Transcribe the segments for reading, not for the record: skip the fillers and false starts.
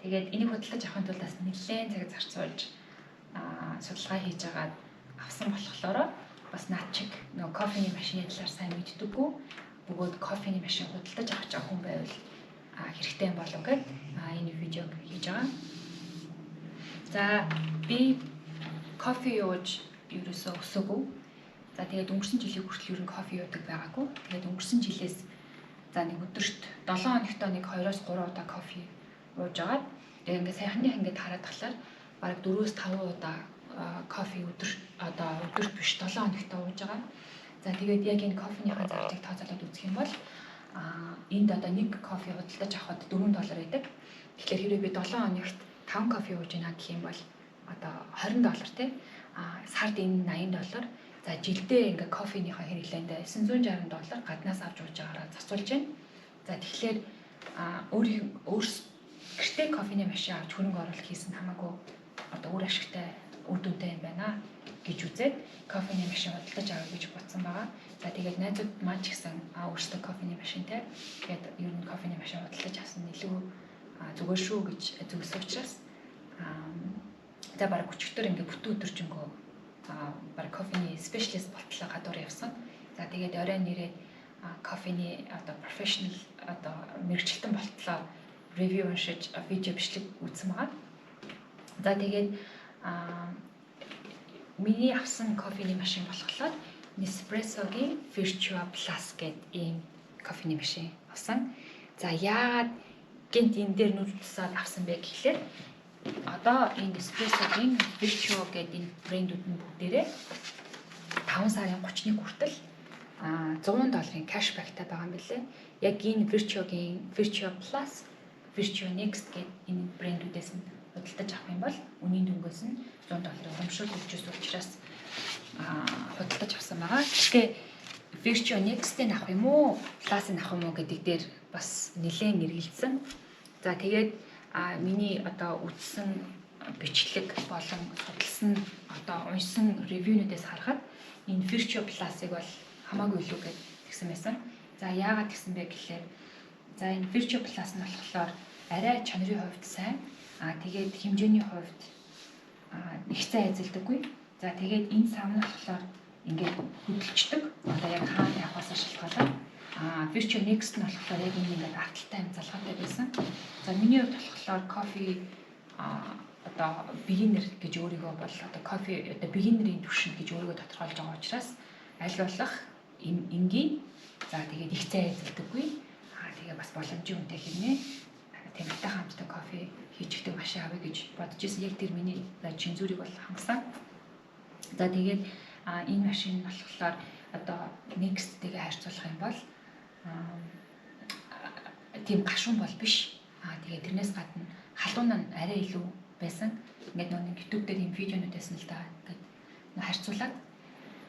Тэгээд энийг худалдаж авахын тулд бас нэлээд цаг зарцуулж судалгаа хийж агаад авсан болохоор бас наад чиг нөгөө кофений машины талаар сайн мэддэггүй. Бөгөөд кофений машин худалдаж авч байгаа хүн байвал хэрэгтэй юм болов гэд энэ видеог хийж байгаа. За би кофе ууж ерөөсөө өсөөгүй. За тэгээд өнгөрсөн жилийн хүртэл ер нь кофе уудаг байгаагүй. Тэгээд өнгөрсөн жилээс за нэг өдөрт 7 хоногт нэг 2-3 удаа кофе ууж агаад тэгээд ингээд сайхных ингээд хараад тахлаар бараг 4-5 удаа кофе өдөрт биш 7 хоногт ууж байгаа. За тэгээд яг энэ кофеныхаа зарцыг тооцоолоод үзэх юм бол энд одоо нэг кофе худалдаж авахад $4 байдаг. Тэгэхээр хэрвээ би 7 хоногт 5 кофе ууж байна гэх юм бол одоо $20 тий. Сард энэ $80. За жилдээ ингээ кофеныхаа хэрэглээнд $960 гаднаас авч ууж байгаараа зарцуулж байна. За тэгэхээр гэртээ кофений машин авч хөрөнгө оруулалт хийсэн хамаагүй одоо үр ашигтай үр дүнтэй юм байна гэж үзээд кофений машин худалдаж авах гэж бодсон байгаа. За тэгээд найзууд маань ч гэсэн өөрсдөө кофений машинтай тэгээд ер нь кофений машин худалдаж авсан илүү зүгээр шүү гэж зөвлөсөн учраас за бараг өчигдөр ингээ бүтэн өдөржингөө бараг кофений спешиалист болтлоо гадуур явсан. За тэгээд оройн нэрээ кофений одоо профешнл одоо мэргэжилтэн болтлоо ревю уншиж видео бичлэг үзсэн байгаа. За тэгээд миний авсан кофений машин болохоор Nespressoгийн Virtua Plus гэдэг ийм кофений машин авсан. За яагаад гэнт энэ дээр нүд тусаад авсан бэ гэхлээр одоо энэ Nespressoгийн Virtua гэдэг энэ брэндүүд нь бүгдээрээ 5 сарын 31 хүртэл $100 кэшбэктэй байгаа юм билээ. Яг энэ Virtua-гийн Virtua Plus, Virtua Next гэдэг энэ брэндүүдээс нь худалдаж авах юм бол үнийн дүнгээс нь $100 урамшуул өгчөөс учраас худалдаж авсан байгаа. Гэхдээ Virtua Next-ийг авах юм уу, Plus-ыг авах юм уу гэдэг дээр бас нэлээд нэргэлдсэн. За тэгээд миний одоо үзсэн бичлэг болон судалсан одоо уншсан ревюнүүдээс харахад энэ Virtua Plus-ыг бол хамаагүй илүү гэж тэгсэн байсан. За яагаад тэгсэн бэ гэхлээр за энэ Virtua Plus нь болохоор арай чанарын хувьд сайн. Тэгээд хэмжээний хувьд их сайн эзэлдэггүй. За тэгээд энэ сав нь болохоор ингээд хөдөлчдөг. Одоо яг хаана явахаас шалтгаалаад Virtua Next нь болохоор яг энэ ингээд арталтай юм залгаатай байсан. За миний хувьд болохоор кофе одоо beginner гэж өөрийгөө бол одоо кофе одоо beginner-ийн түвшинд гэж өөрийгөө тодорхойлж байгаа учраас аль болох энгийн за тэгээд их цай эзэлдэггүй. Тэгээ бас боломжийн үнэтэй хэрнээ тэмдэгтэй хамттай кофе хийчихдэг машин авъя гэж бодож ирсэн. Яг тэр миний чин зүрийг бол хангасан. За тэгээд энэ машин болохоор одоо Next-тэйгээ харьцуулах юм бол тийм гашуун бол биш. Тэгээд тэрнээс гадна халуун нь арай илүү байсан. Ингээд нэг YouTube дээр ийм видеонуудаас нь л да ингээд харьцуулаад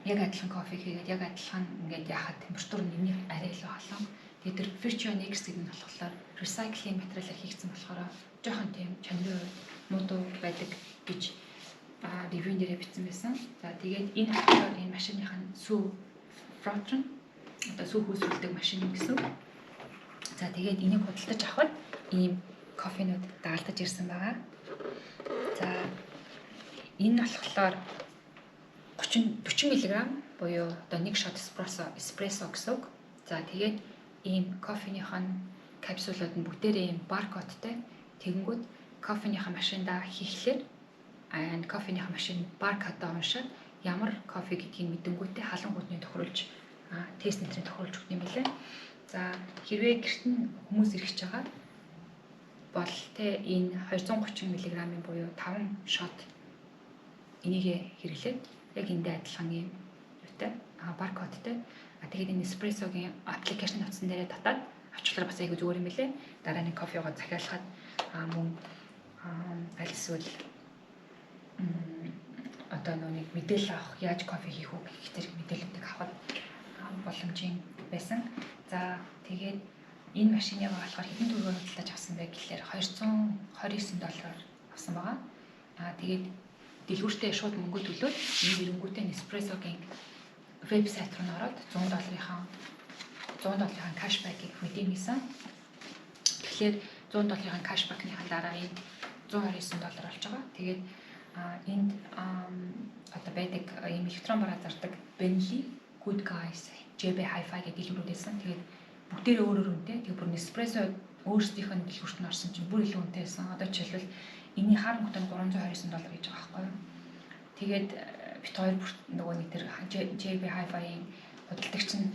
яг адилхан кофе хийгээд яг адилхан ингээд яхад температур нь арай илүү халуун. Тэгээд тэр Virtua Next гэдэг нь болохоор recycling материалаар хийгдсэн болохоор жоохон тийм чанарын хувьд муу байдаг гэж ревю нэрээ бичсэн байсан. За тэгээд энэ болохоор энэ машиныхын сүү фронтрон одоо сүү хөөсрүүлдэг машин гэсэн. За тэгээд энийг худалдаж авахд ийм кофенууд дагалдаж ирсэн байгаа. За энэ болохоор 40 мг буюу одоо 1 shot espresso гэсэн үг. За тэгээд ийм кофеныхын капсулууд нь бүгдээрээ ийм баркодтай. Тэгэнгүүт кофеныхаа машиндаа хийхлээр кофеныхаа машин баркодоо уншаад ямар кофе гэдгийг мэдэнгүүтээ халангуудны тохируулж тест нэтрийн тохируулж өгд юм билээ. За хэрвээ гэрт нь хүмүүс ирэх гэж байгаа бол тэ энэ 230 мг-ийн буюу 5 shot энийг хэрэглээд яг эндээ адилхан юм үүтэй баркодтай. Тэгээд энэ Nespressoгийн аппликейшн утсан дээрээ татаад авчлаар бас айгүй зүгээр юм билээ. Дараа нь кофеогоо захиалахад мөн аль эсвэл одоо нэг мэдээлэл авах, яаж кофе хийх үү гэх зэрэг мэдээлэлүүдийг авах боломжийн байсан. За тэгээд энэ машиныг болохоор хэдэн төгрөгөөр худалдаж авсан бэ гэхлээр $229 авсан байгаа. Тэгээд дэлгүүртээ шууд мөнгө төлөөд энэ хэрэгнгүүтээ Nespressoгийн вебсайт руу ороод $100-ийн кэшбэкийг мэдэн хийсэн. Тэгэхээр $100 кэшбэкийнхаа дараа энэ $129 болж байгаа. Тэгээд энд одоо байдаг ийм электрон бараа зардаг Bentley, Good Guys, JB Hi-Fi гэх дэлгүүрүүдээсэн. Тэгээд бүгдээрээ өөр үнэтэй. Тэгээд бүр Nespresso өөрсдийнх нь дэлгүүрт нь орсон чинь бүр илүү үнэтэй байсан. Одоо жишээлбэл энэний харант нь $329 гэж байгаа байхгүй юу. Тэгээд бит хоёр нөгөө нэг тэр JB Hi-Fi-ийн худалдагч нь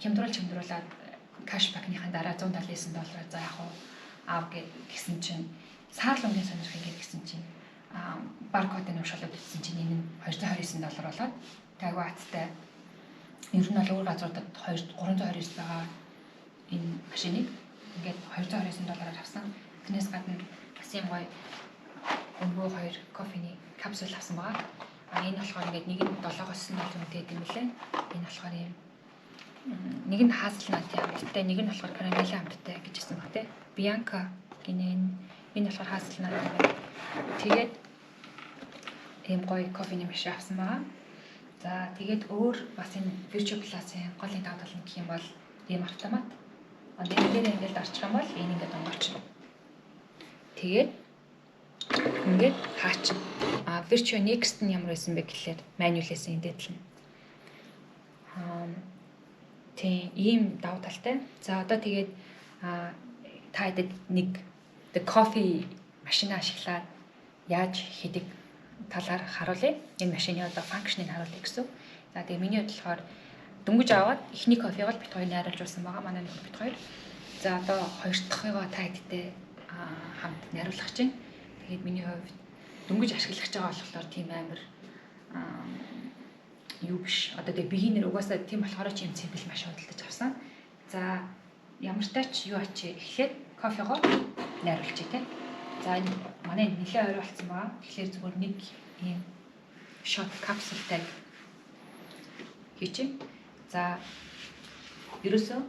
хямдруулаад кэшбэкийнхаа дараа $179 за яг аав гэсэн чинь саарлонгийн сонирхыг гэсэн чинь баркодыг уншуулад үзсэн чинь энэ нь $229 болоод тайгуу хаттай. Ер нь бол өөр газруудад $329 байгаа энэ машиныг ингээд $229 авсан. Тэрнээс гадна бас юм гоё өнгөө 2 кофений капсул авсан байгаа. Энэ болохоор ингээд нэг нь 7-9 үнэтэй юм лээ. Энэ болохоор юм нэг нь хазалнатын амттай, нэг нь болохоор карамель амттай гэж хэлсэн баг тий. Bianca гинэ энэ болохоор хазалнат юм байна. Тэгээд ийм гоё кофений машин авсан байгаа. За тэгээд өөр бас энэ Virtuo Plus-ийн голын давуу тал нь гэх юм бол ийм автомат. Одоо энэ дээр ингээд дарчих юм бол энэ ингээд онгорчихно. Тэгээд ингээд хаачин. Virtuo Next нь ямар байсан бэ гэхлээр manual-ээс энэ дэтлэн. Тийм ийм давуу талтай. За одоо тэгээд та хэд нэг the coffee машин ашиглаад яаж хийдэг талаар харуулъя. Энэ машины одоо функшныг харуулъя гэсэн. За тэгээ миний хувьд болохоор дөнгөж аваад эхний кофег бит хоёр найруулсан байгаа. Манай нэг бит хоёр. За одоо хоёр дахьыгоо та хэдтэй хамт найруулах чинь. Тэгээд миний хувьд дөнгөж ашиглах байгаа болохоор тийм амар юу биш. Одоо тэгээ beginner угаасаа тийм болохоор ч юм simple маш худалдаж авсан. За ямар тач юу ачи эхлээд кофего найруулчих тий. За энэ манай нэлээ ойр болсон байгаа. Тэгэхээр зүгээр нэг ийм shot capsule-тай хийчих. За ерөөсөө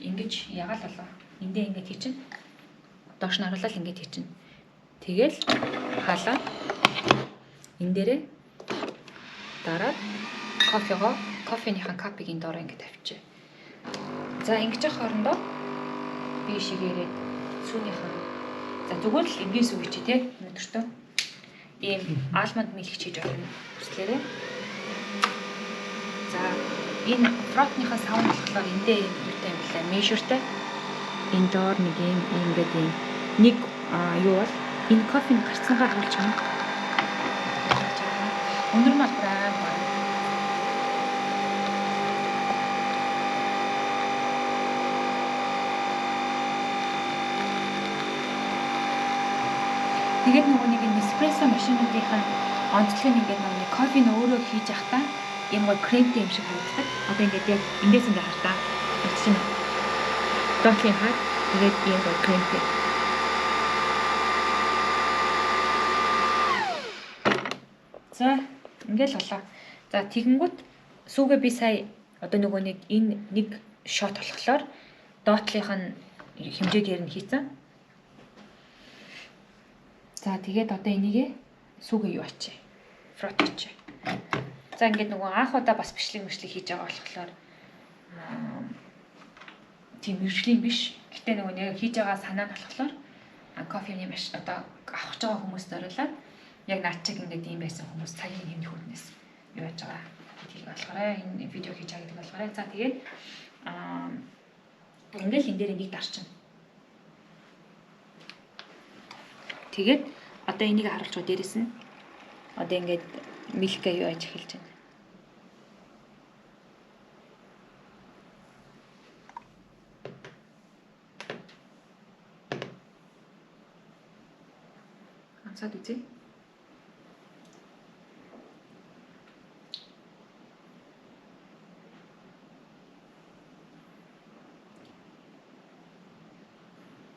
ингэж ягаал болоо. Эндээ ингэж хийчин. Доош нь харуулаад ингэж хийчин. Тэгэл халаа энэ дээрээ дараад кофенийхэн капыг энэ доор ингэ тавьчих. За ингэж явах хоорондоо би шигээрээ сүүнийхэн за зүгээр л энгийн сүг чи тий өнөдөртөө ийм almond milk хийж өгнө хүслээрээ. За энэ фротныхаа савн болохоор эндээ юм юутай юм блэ measureтай энэ доор нэг юм ингээд юм нэг юу бол энэ кофений гарцсангаа харуулж байгаа. Өндөр нь бол баа. Тэгээд нөгөө нэг Nespresso машинуудынхаа онцлог нь ингээд нөгөө кофе нь өөрөө хийж явахдаа ийм гоо кремтэй юм шиг харагддаг. Одоо ингээд яг эндээс ингээд хартаа болчихно. Доотлын хаад тэгээд ийм гоо кремтэй. За ингээд л болоо. За тэгэнгүүт сүүгээ би сая одоо нөгөө нэг энэ нэг шот болохоор доотлынх нь хэмжээгээр нь хийцэн. За тэгээд одоо энийгээ сүүгээ юу ачи. Фрот ачи. За ингээд нөгөө анх удаа бас бичлэг хийж байгаа болохоор тийм мэржлийн биш. Гэтэ нөгөө нэг хийж байгаа санаа нь болохоор кофений маш одоо авах байгаа хүмүүст зориулаад яг наад чиг ингээд ийм байсан хүмүүс цагийн хэмнэх хүнээс юу яаж байгаа. Тийм болохоор энэ видео хийж байгаа гэдэг болохоор за тэгээд ингээд энэ дээр энийг дарчин. Тэгээд одоо энийг харуулж байгаа дээрэс нь одоо ингээд милкээ юу аж эхэлж байна. Ансаад үзье.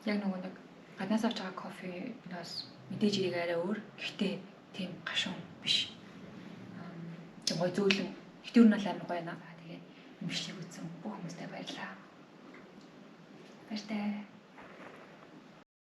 Яг нөгөө нэг гаднаас авч байгаа кофенаас мэдээж ирэх арай өөр. Гэхдээ тийм гашуун биш. Тийм гой зөөлөн. Гэтүр нь амар гоё наа. Тэгээд имшлиг үзсэн бүх хүмүүстээ баярлалаа. Баяртай.